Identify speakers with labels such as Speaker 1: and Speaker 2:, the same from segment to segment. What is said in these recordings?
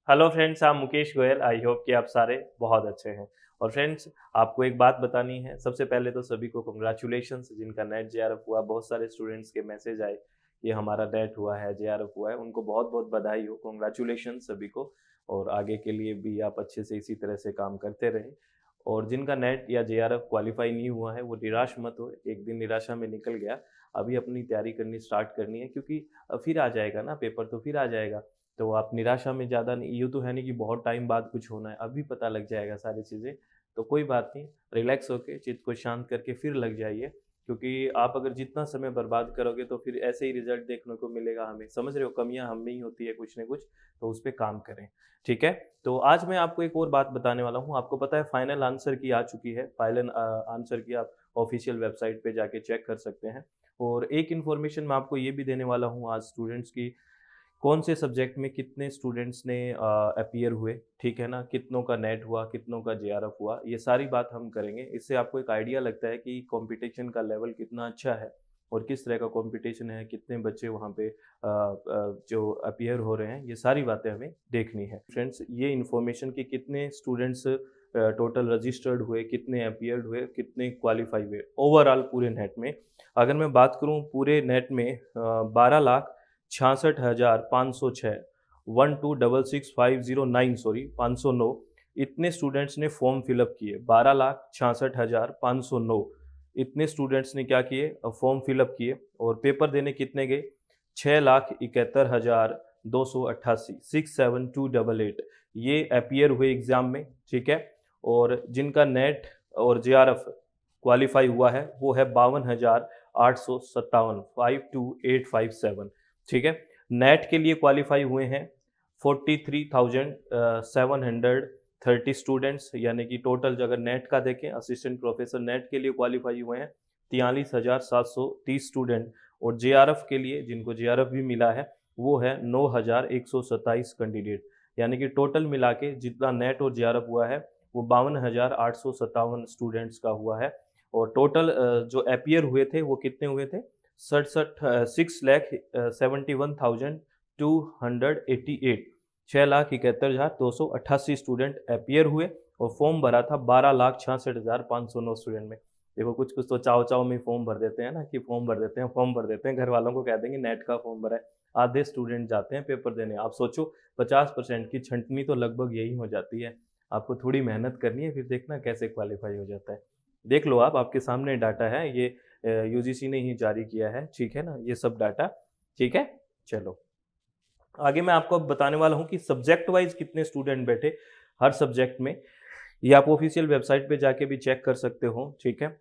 Speaker 1: Hello friends, I'm Mukesh Goyal. I hope कि आप सारे बहुत अच्छे हैं। और फ्रेंड्स, आपको एक बात बतानी है। सबसे पहले तो सभी को कंग्रेचुलेशंस जिनका नेट जेआरएफ हुआ। बहुत सारे स्टूडेंट्स के मैसेज आए कि हमारा नेट हुआ है, जेआरएफ हुआ है। उनको बहुत बहुत बधाई हो, कंग्रेचुलेशंस सभी को। और आगे के लिए भी आप अच्छे से इसी तरह से काम करते रहें। और जिनका नेट या जेआरएफ क्वालिफाई नहीं हुआ है वो निराश मत हो। एक दिन निराशा में निकल गया, अभी अपनी तैयारी करनी स्टार्ट करनी है, क्योंकि फिर आ जाएगा ना पेपर, तो फिर आ जाएगा। तो आप निराशा में ज़्यादा नहीं, यूँ तो है नहीं कि बहुत टाइम बाद कुछ होना है, अभी पता लग जाएगा सारी चीज़ें। तो कोई बात नहीं, रिलैक्स होके चित्त को शांत करके फिर लग जाइए, क्योंकि आप अगर जितना समय बर्बाद करोगे तो फिर ऐसे ही रिजल्ट देखने को मिलेगा हमें। समझ रहे हो, कमियाँ हम में ही होती है कुछ न कुछ, तो उस पे काम करें, ठीक है? तो आज मैं आपको एक और बात बताने वाला हूँ। आपको पता है फाइनल आंसर की आ चुकी है, फाइनल आंसर की आप ऑफ़िशियल वेबसाइट पे जाके चेक कर सकते हैं। और एक इन्फॉर्मेशन मैं आपको ये भी देने वाला हूँ आज स्टूडेंट्स की, कौन से सब्जेक्ट में कितने स्टूडेंट्स ने अपीयर हुए, ठीक है ना? कितनों का नेट हुआ, कितनों का जेआरएफ हुआ, ये सारी बात हम करेंगे। इससे आपको एक आइडिया लगता है कि कंपटीशन का लेवल कितना अच्छा है और किस तरह का कंपटीशन है, कितने बच्चे वहाँ पे जो अपीयर हो रहे हैं, ये सारी बातें हमें देखनी है। फ्रेंड्स, ये इन्फॉर्मेशन कि कितने स्टूडेंट्स टोटल रजिस्टर्ड हुए, कितने अपीयर्ड हुए, कितने क्वालीफाई हुए ओवरऑल पूरे नेट में। अगर मैं बात करूँ पूरे नेट में 12,66,506 12,66,509 सॉरी 509 इतने स्टूडेंट्स ने फॉर्म फिलअप किए। 12,66,509 इतने स्टूडेंट्स ने क्या किए, फॉर्म फिलअप किए। और पेपर देने कितने गए? 6,71,288 67288 ये अपीयर हुए एग्जाम में, ठीक है। और जिनका नेट और जेआरएफ क्वालिफाई हुआ है वो है 52,857 52857, ठीक है। नेट के लिए क्वालिफाई हुए हैं 43,730 स्टूडेंट्स, यानी कि टोटल अगर नेट का देखें, असिस्टेंट प्रोफेसर नेट के लिए क्वालिफाई हुए हैं 43,730 स्टूडेंट। और जेआरएफ के लिए जिनको जेआरएफ भी मिला है वो है 9,127 कैंडिडेट, यानी कि टोटल मिला के जितना नेट और जेआरएफ हुआ है वो 52,857 स्टूडेंट्स का हुआ है। और टोटल जो अपीयर हुए थे वो कितने हुए थे? 6,71,288 6,71,288 स्टूडेंट अपीयर हुए। और फॉर्म भरा था 12,66,509 स्टूडेंट में। देखो, कुछ कुछ तो चाव चाव में फॉर्म भर देते हैं ना, कि फॉर्म भर देते हैं, फॉर्म भर देते हैं, घर वालों को कह देंगे नेट का फॉर्म भरा है। आधे स्टूडेंट जाते हैं पेपर देने। आप सोचो, 50% की छंटनी तो लगभग यही हो जाती है। आपको थोड़ी मेहनत करनी है, फिर देखना कैसे क्वालिफाई हो जाता है। देख लो, आप आपके सामने डाटा है, ये यूजीसी ने ही जारी किया है, ठीक है ना, ये सब डाटा, ठीक है। चलो, आगे मैं आपको अब बताने वाला हूँ कि सब्जेक्ट वाइज कितने स्टूडेंट बैठे हर सब्जेक्ट में। ये आप ऑफिशियल वेबसाइट पे जाके भी चेक कर सकते हो, ठीक है।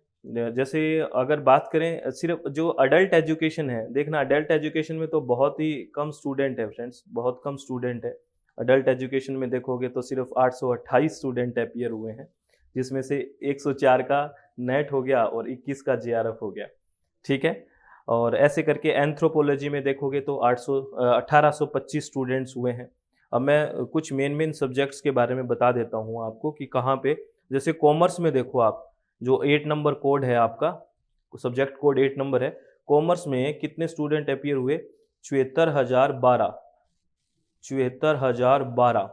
Speaker 1: जैसे अगर बात करें सिर्फ जो अडल्ट एजुकेशन है, देखना अडल्ट एजुकेशन में तो बहुत ही कम स्टूडेंट है फ्रेंड्स, बहुत कम स्टूडेंट है। अडल्ट एजुकेशन में देखोगे तो सिर्फ 828 स्टूडेंट अपीयर हुए हैं, जिसमें से 104 का नेट हो गया और 21 का जेआरएफ हो गया, ठीक है। और ऐसे करके एंथ्रोपोलॉजी में देखोगे तो 1825 स्टूडेंट्स हुए हैं। अब मैं कुछ मेन सब्जेक्ट्स के बारे में बता देता हूँ आपको कि कहाँ पे। जैसे कॉमर्स में देखो आप, जो 8 नंबर कोड है आपका, सब्जेक्ट कोड 8 नंबर है। कॉमर्स में कितने स्टूडेंट अपीयर हुए? 74,012, 74,012,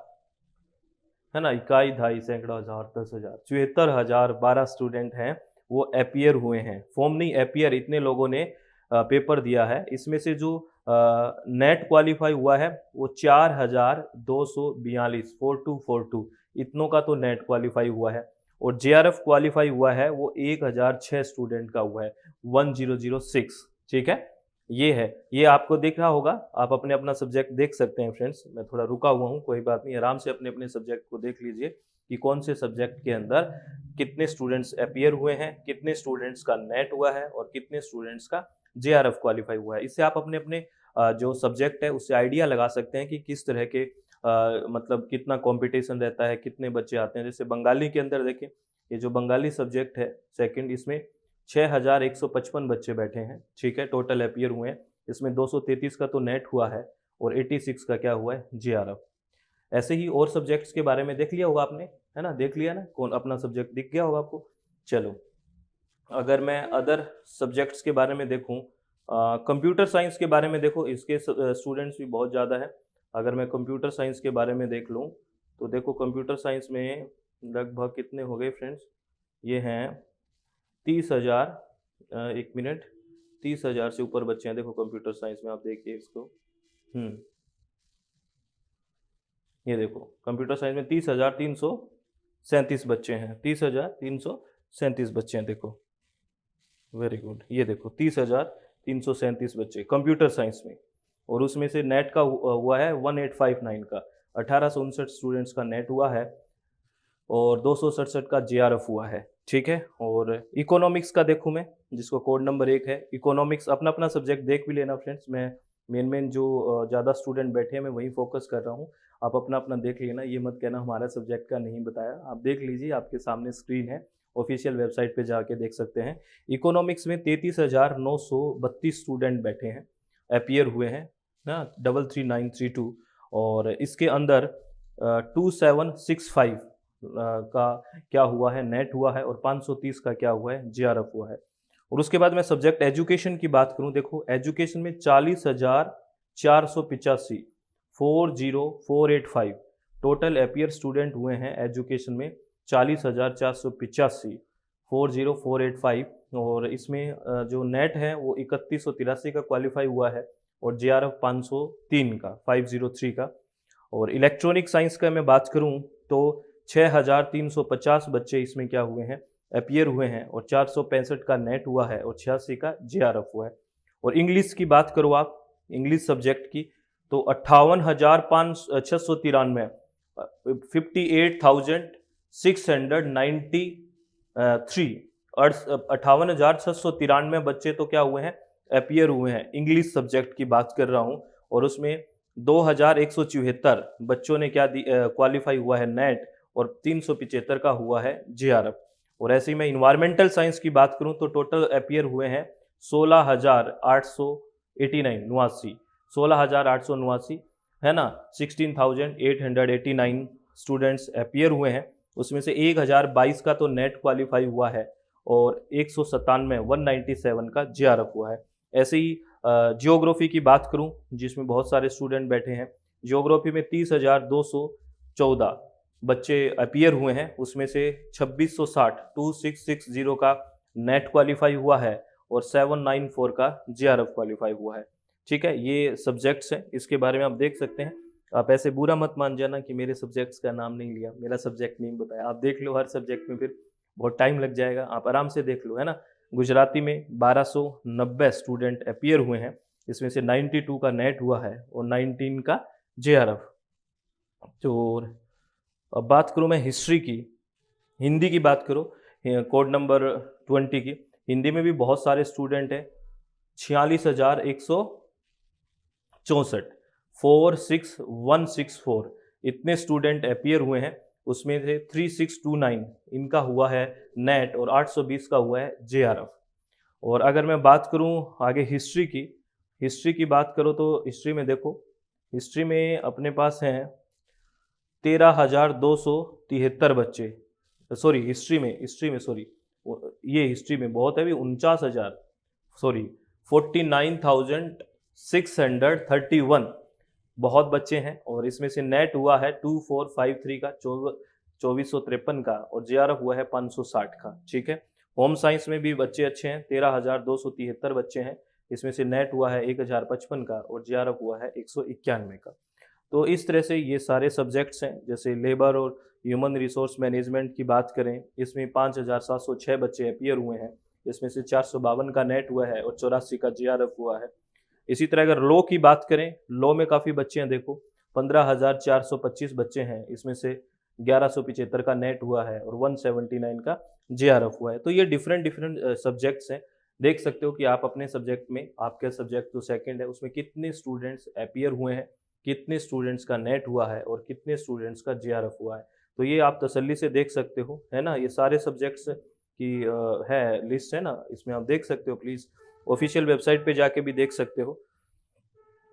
Speaker 1: है ना, इकाई ढाई सैकड़ा हजार 10,000, 74,012 स्टूडेंट हैं वो अपीयर हुए हैं। फॉर्म नहीं, अपीयर, इतने लोगों ने पेपर दिया है। इसमें से जो नेट क्वालिफाई हुआ है वो 4,242 4242 इतनों का तो नेट क्वालिफाई हुआ है। और जेआरएफ क्वालिफाई हुआ है वो 1,006 स्टूडेंट का हुआ है, 1006, ठीक है। ये है, ये आपको दिख रहा होगा, आप अपने अपना सब्जेक्ट देख सकते हैं फ्रेंड्स। मैं थोड़ा रुका हुआ हूँ, कोई बात नहीं, आराम से अपने अपने सब्जेक्ट को देख लीजिए कि कौन से सब्जेक्ट के अंदर कितने स्टूडेंट्स अपीयर हुए हैं, कितने स्टूडेंट्स का नेट हुआ है और कितने स्टूडेंट्स का जेआरएफ क्वालिफाई हुआ है। इससे आप अपने अपने जो सब्जेक्ट है उससे आइडिया लगा सकते हैं कि किस तरह के मतलब कितना कंपटीशन रहता है, कितने बच्चे आते हैं। जैसे बंगाली के अंदर देखें, ये जो बंगाली सब्जेक्ट है सेकंड, इसमें 6,155 बच्चे बैठे हैं, ठीक है, टोटल अपीयर हुए हैं। इसमें 233 का तो नेट हुआ है और 86 का क्या हुआ है? जेआरएफ। ऐसे ही और सब्जेक्ट्स के बारे में देख लिया होगा आपने, है ना, देख लिया ना, कौन अपना सब्जेक्ट दिख गया होगा आपको। चलो, अगर मैं अदर सब्जेक्ट्स के बारे में देखूं, कंप्यूटर साइंस के बारे में देखो, इसके स्टूडेंट्स भी बहुत ज़्यादा है। अगर मैं कंप्यूटर साइंस के बारे में देख लूँ तो देखो कंप्यूटर साइंस में लगभग कितने हो गए फ्रेंड्स, ये हैं 30,000, एक मिनट, 30,000 से ऊपर बच्चे हैं देखो कंप्यूटर साइंस में, आप देखिए इसको। ये देखो कंप्यूटर साइंस में 30,337 बच्चे हैं, 30,337 बच्चे हैं देखो। वेरी गुड, ये देखो 30,337 बच्चे कंप्यूटर साइंस में, और उसमें से नेट का हुआ है 1859 का, 1859 स्टूडेंट्स का नेट हुआ है और 267 का जेआरएफ हुआ है, ठीक है। और इकोनॉमिक्स का देखूं मैं, जिसको कोड नंबर 1 है इकोनॉमिक्स, अपना अपना सब्जेक्ट देख भी लेना फ्रेंड्स, मैं मेन जो ज़्यादा स्टूडेंट बैठे हैं मैं वहीं फोकस कर रहा हूँ, आप अपना अपना देख लेना, ये मत कहना हमारा सब्जेक्ट का नहीं बताया, आप देख लीजिए, आपके सामने स्क्रीन है, ऑफिशियल वेबसाइट पे जाके देख सकते हैं। इकोनॉमिक्स में 33,932 स्टूडेंट बैठे हैं, अपीयर हुए हैं ना, 33932, और इसके अंदर 2765 का क्या हुआ है, नेट हुआ है, और 530 का क्या हुआ है, जेआरएफ हुआ है। और उसके बाद मैं सब्जेक्ट एजुकेशन की बात करूं, देखो एजुकेशन में 40,485 40485 टोटल अपीयर स्टूडेंट हुए हैं एजुकेशन में, 40,485 40485, और इसमें जो नेट है वो 3183 का क्वालिफाई हुआ है, और जेआरएफ 503 का 503 का। और इलेक्ट्रॉनिक साइंस का मैं बात करूं तो 6,350 बच्चे इसमें क्या हुए हैं, अपीयर हुए हैं, और 465 का नेट हुआ है, और 86 का जेआरएफ हुआ है। और इंग्लिश की बात करो आप, इंग्लिश सब्जेक्ट की, तो 58,693 58,693 58,693 बच्चे तो क्या हुए हैं, अपीयर हुए हैं, इंग्लिश सब्जेक्ट की बात कर रहा हूँ। और उसमें 2,174 बच्चों ने क्या क्वालिफाई हुआ है नेट, और 375 का हुआ है जेआरएफ। और ऐसे ही मैं इन्वायरमेंटल साइंस की बात करूं तो टोटल अपीयर हुए हैं 16,889 16,889 है ना, 16,889 स्टूडेंट्स अपीयर हुए हैं, उसमें से 1,022 का तो नेट क्वालिफाई हुआ है, और 197 का जेआरएफ हुआ है। ऐसे ही जियोग्राफी की बात करूं जिसमें बहुत सारे स्टूडेंट बैठे हैं, जियोग्राफी में 30,214 बच्चे अपीयर हुए हैं, उसमें से 2660 का नेट क्वालिफाई हुआ है, और 794 का जेआरएफ क्वालिफाई हुआ है, ठीक है। ये सब्जेक्ट्स हैं, इसके बारे में आप देख सकते हैं। आप ऐसे बुरा मत मान जाना कि मेरे सब्जेक्ट्स का नाम नहीं लिया, मेरा सब्जेक्ट नहीं बताया, आप देख लो हर सब्जेक्ट में, फिर बहुत टाइम लग जाएगा, आप आराम से देख लो, है ना। गुजराती में 1290 स्टूडेंट अपीयर हुए हैं, इसमें से 92 का नेट हुआ है, और 19 का जेआरएफ। तो अब बात करूँ मैं हिस्ट्री की, हिंदी की बात करो, कोड नंबर 20 की, हिंदी में भी बहुत सारे स्टूडेंट हैं, 46,164 46,164 इतने स्टूडेंट अपीयर हुए हैं, उसमें से 3629 इनका हुआ है नेट, और 820 का हुआ है जेआरएफ। और अगर मैं बात करूं आगे हिस्ट्री की बात करो तो हिस्ट्री में देखो, हिस्ट्री में अपने पास हैं 13,273 बच्चे, सॉरी हिस्ट्री में सॉरी, ये हिस्ट्री में बहुत है भी, 49,631 बहुत बच्चे हैं, और इसमें से नेट हुआ है 2453 का 2453 का, और जेआरएफ हुआ है 560 का, ठीक है। होम साइंस में भी बच्चे अच्छे हैं, 13,273 बच्चे हैं, इसमें से नेट हुआ है 1,055 का, और जेआरएफ हुआ है 191 का। तो इस तरह से ये सारे सब्जेक्ट्स हैं। जैसे लेबर और ह्यूमन रिसोर्स मैनेजमेंट की बात करें, इसमें 5,706 बच्चे अपीयर हुए हैं, इसमें से 452 का नेट हुआ है, और 84 का जेआरएफ हुआ है। इसी तरह अगर लॉ की बात करें, लॉ में काफ़ी बच्चे हैं, देखो 15,425 बच्चे हैं, इसमें से 1175 का नेट हुआ है, और 179 का जेआरएफ हुआ है। तो ये डिफरेंट सब्जेक्ट्स हैं, देख सकते हो कि आप अपने सब्जेक्ट में, आपका सब्जेक्ट जो सेकंड है उसमें कितने स्टूडेंट्स अपीयर हुए हैं, कितने स्टूडेंट्स का नेट हुआ है, और कितने स्टूडेंट्स का जेआरएफ हुआ है। तो ये आप तसल्ली से देख सकते हो, है ना। ये सारे सब्जेक्ट्स की है लिस्ट, है ना, इसमें आप देख सकते हो, प्लीज़ ऑफिशियल वेबसाइट पे जाके भी देख सकते हो।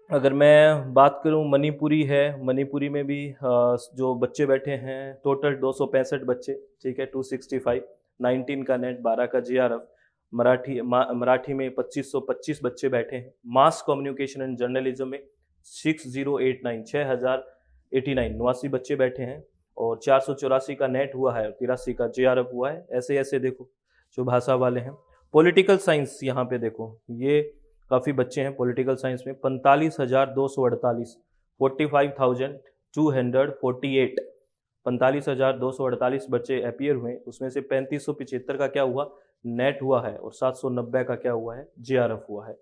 Speaker 1: अगर मैं बात करूं मणिपुरी है, मणिपुरी में भी जो बच्चे बैठे हैं टोटल 265 बच्चे, ठीक है, 265, 19 का नेट, 12 का जेआरएफ। मराठी में 2525 बच्चे बैठे हैं। मास कम्युनिकेशन एंड जर्नलिज्म में 6089 6089 बच्चे बैठे हैं और 484 का नेट हुआ है और 83 का जेआरएफ हुआ है। ऐसे ऐसे देखो जो भाषा वाले हैं। पॉलिटिकल साइंस यहाँ पे देखो, ये काफ़ी बच्चे हैं पॉलिटिकल साइंस में। 45,248 45,248 45,248 बच्चे अपीयर हुए। उसमें से 3575 का क्या हुआ, नेट हुआ है और 790 का क्या हुआ है, जेआरएफ हुआ है।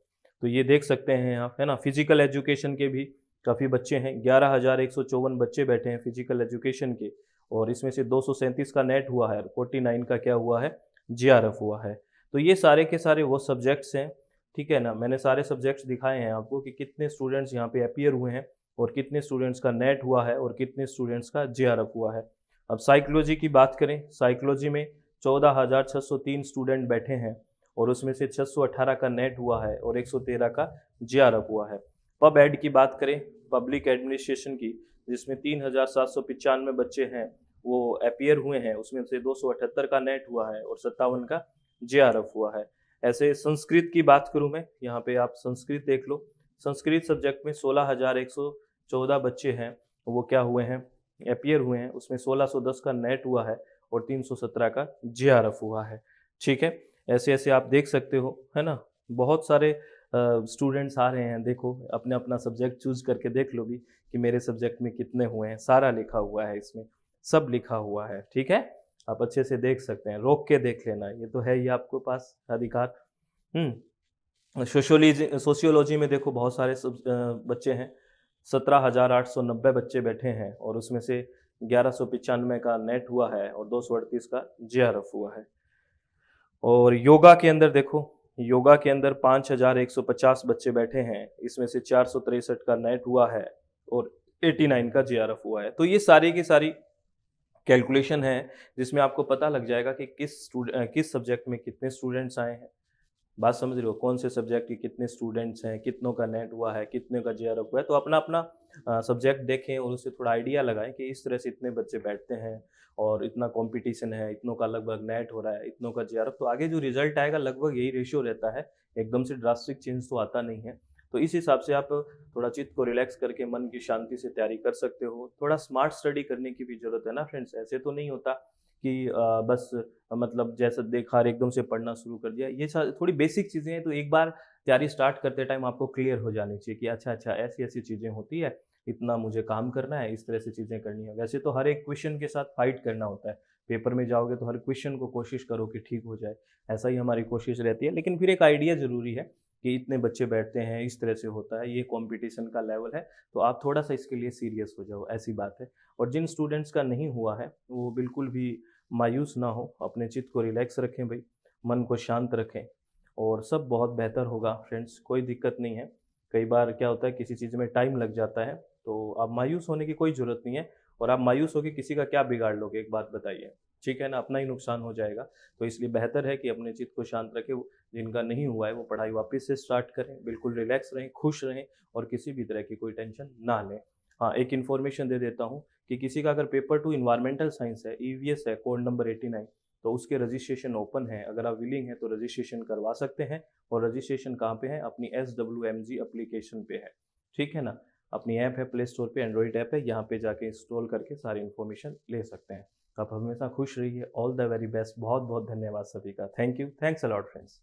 Speaker 1: तो ये देख सकते हैं आप, है ना। फिजिकल एजुकेशन के भी काफ़ी बच्चे हैं। 11,154 बच्चे बैठे हैं फिजिकल एजुकेशन के और इसमें से 237 का नेट हुआ है, 49 का क्या हुआ है, जेआरएफ हुआ है। तो ये सारे के सारे वो सब्जेक्ट्स हैं, ठीक है ना। मैंने सारे सब्जेक्ट्स दिखाए हैं आपको कि कितने स्टूडेंट्स यहाँ पे अपीयर हुए हैं और कितने स्टूडेंट्स का नेट हुआ है और कितने स्टूडेंट्स का जेआरएफ हुआ है। अब साइकोलॉजी की बात करें, साइकोलॉजी में 14,603 स्टूडेंट बैठे हैं और उसमें से 618 का नेट हुआ है और 113 का जेआरएफ हुआ है। पब एड की बात करें, पब्लिक एडमिनिस्ट्रेशन की, जिसमें 3,795 बच्चे हैं वो अपीयर हुए हैं, उसमें से 278 का नेट हुआ है और 57 का जेआरएफ हुआ है। ऐसे संस्कृत की बात करूं मैं, यहाँ पे आप संस्कृत देख लो। संस्कृत सब्जेक्ट में 16,114 बच्चे हैं, वो क्या हुए हैं, अपीयर हुए हैं। उसमें 1610 का नेट हुआ है और 317 का जेआरएफ हुआ है, ठीक है। ऐसे ऐसे आप देख सकते हो, है ना। बहुत सारे स्टूडेंट्स आ रहे हैं, देखो अपने अपना सब्जेक्ट चूज करके देख लो भी कि मेरे सब्जेक्ट में कितने हुए हैं। सारा लिखा हुआ है इसमें, सब लिखा हुआ है, ठीक है। आप अच्छे से देख सकते हैं, रोक के देख लेना, ये तो है ही आपको पास अधिकार। सोशियोलॉजी में देखो बहुत सारे बच्चे हैं। 17,890 बच्चे बैठे हैं और उसमें से 1195 का नेट हुआ है और 238 का जेआरएफ हुआ है। और योगा के अंदर देखो, योगा के अंदर 5,150 बच्चे बैठे हैं, इसमें से 463 का नेट हुआ है और 89 का जेआरएफ हुआ है। तो ये सारी की सारी कैलकुलेशन है जिसमें आपको पता लग जाएगा कि किस सब्जेक्ट में कितने स्टूडेंट्स आए हैं। बात समझ रहे हो, कौन से सब्जेक्ट के कितने स्टूडेंट्स हैं, कितनों का नेट हुआ है, कितने का जेआरएफ हुआ है। तो अपना अपना सब्जेक्ट देखें और उससे थोड़ा आइडिया लगाएं कि इस तरह से इतने बच्चे बैठते हैं और इतना कंपटीशन है, इतनों का लगभग नेट हो रहा है, इतनों का जेआरएफ। तो आगे जो रिजल्ट आएगा लगभग यही रेशियो रहता है, एकदम से ड्रास्टिक चेंज तो आता नहीं है। तो इस हिसाब से आप थोड़ा चित्त को रिलैक्स करके मन की शांति से तैयारी कर सकते हो। थोड़ा स्मार्ट स्टडी करने की भी जरूरत है ना फ्रेंड्स। ऐसे तो नहीं होता कि बस मतलब जैसा देखा और एकदम से पढ़ना शुरू कर दिया। ये थोड़ी बेसिक चीज़ें हैं, तो एक बार तैयारी स्टार्ट करते टाइम आपको क्लियर हो जानी चाहिए कि अच्छा अच्छा ऐसी ऐसी चीज़ें होती है, इतना मुझे काम करना है, इस तरह से चीज़ें करनी है। वैसे तो हर एक क्वेश्चन के साथ फाइट करना होता है। पेपर में जाओगे तो हर क्वेश्चन को कोशिश करो कि ठीक हो जाए, ऐसा ही हमारी कोशिश रहती है। लेकिन फिर एक आइडिया ज़रूरी है कि इतने बच्चे बैठते हैं, इस तरह से होता है, ये कॉम्पिटिशन का लेवल है, तो आप थोड़ा सा इसके लिए सीरियस हो जाओ, ऐसी बात है। और जिन स्टूडेंट्स का नहीं हुआ है वो बिल्कुल भी मायूस ना हो, अपने चित्त को रिलैक्स रखें भाई, मन को शांत रखें और सब बहुत बेहतर होगा फ्रेंड्स। कोई दिक्कत नहीं है। कई बार क्या होता है किसी चीज़ में टाइम लग जाता है, तो आप मायूस होने की कोई ज़रूरत नहीं है। और आप मायूस होकर किसी का क्या बिगाड़ लोगे, एक बात बताइए, ठीक है ना, अपना ही नुकसान हो जाएगा। तो इसलिए बेहतर है कि अपने चित्त को शांत रखें। जिनका नहीं हुआ है वो पढ़ाई वापस से स्टार्ट करें, बिल्कुल रिलैक्स रहें, खुश रहें और किसी भी तरह की कोई टेंशन ना लें। हाँ, एक इन्फॉर्मेशन दे देता हूँ कि किसी का अगर पेपर 2 इन्वायरमेंटल साइंस है, ईवीएस है, कोड नंबर 89, तो उसके रजिस्ट्रेशन ओपन है। अगर आप विलिंग हैं तो रजिस्ट्रेशन करवा सकते हैं। और रजिस्ट्रेशन कहाँ पे है, अपनी SWMG एप्लीकेशन पे है, ठीक है ना। अपनी ऐप है प्ले स्टोर पे, एंड्रॉइड ऐप है, यहाँ पे जाके इंस्टॉल करके सारी इन्फॉर्मेशन ले सकते हैं। आप हमेशा खुश रहिए। All the very best. बहुत बहुत धन्यवाद सभी का। Thank you, thanks a lot friends.